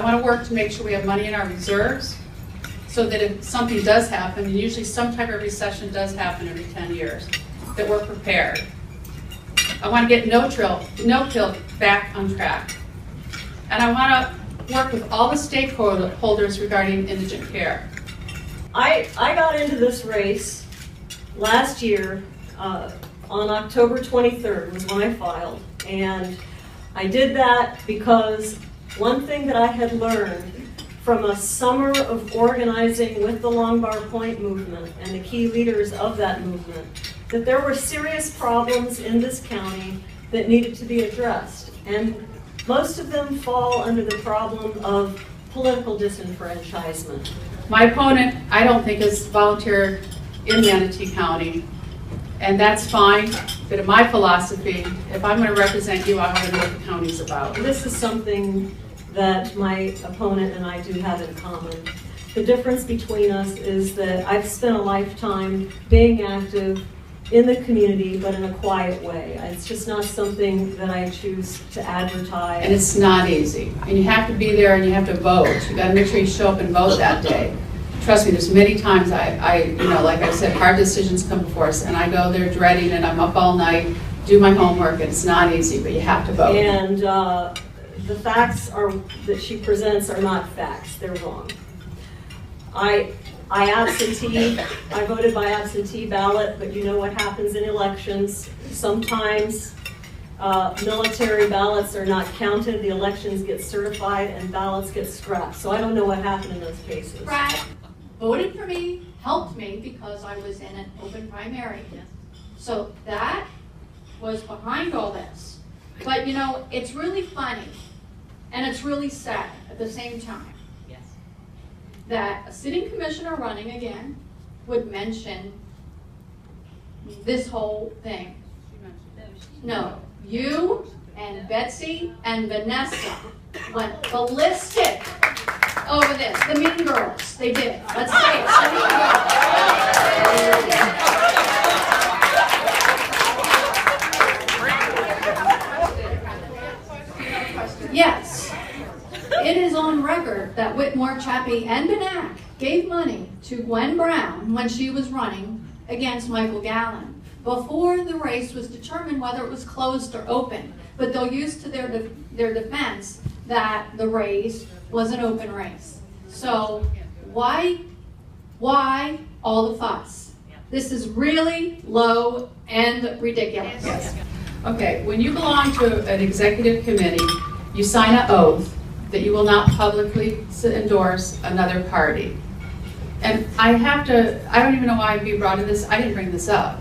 want to work to make sure we have money in our reserves so that if something does happen, and usually some type of recession does happen every 10 years, that we're prepared. I want to get no-kill back on track. And I want to work with all the stakeholders regarding indigent care. I got into this race last year on October 23rd was when I filed. And I did that because one thing that I had learned from a summer of organizing with the Long Bar Pointe movement and the key leaders of that movement, that there were serious problems in this county that needed to be addressed. And most of them fall under the problem of political disenfranchisement. My opponent, I don't think, is volunteer in Manatee County, and that's fine, but in my philosophy, if I'm going to represent you, I want to know what the county's about. This is something that my opponent and I do have in common. The difference between us is that I've spent a lifetime being active in the community, but in a quiet way. It's just not something that I choose to advertise. And it's not easy. And you have to be there and you have to vote. You got to make sure you show up and vote that day. Trust me, there's many times like I said, hard decisions come before us, and I go there dreading, and I'm up all night, do my homework, and it's not easy, but you have to vote. And the facts that she presents are not facts, they're wrong. I voted by absentee ballot, but you know what happens in elections. Sometimes military ballots are not counted, the elections get certified, and ballots get scrapped. So I don't know what happened in those cases. Brad voted for me, helped me because I was in an open primary. So that was behind all this. But you know, it's really funny and it's really sad at the same time that a sitting commissioner running again would mention this whole thing. No, you and Betsy and Vanessa went ballistic over this. The Mean Girls, they did. Let's say it. Yes. It is on record that Whitmore, Chappie, and Benak gave money to Gwen Brown when she was running against Michael Gallen before the race was determined whether it was closed or open. But they'll use to their defense that the race was an open race. So why all the fuss? This is really low and ridiculous. Yes. Okay, when you belong to an executive committee, you sign an oath that you will not publicly endorse another party. And I don't even know why I'd be brought to this. I didn't bring this up.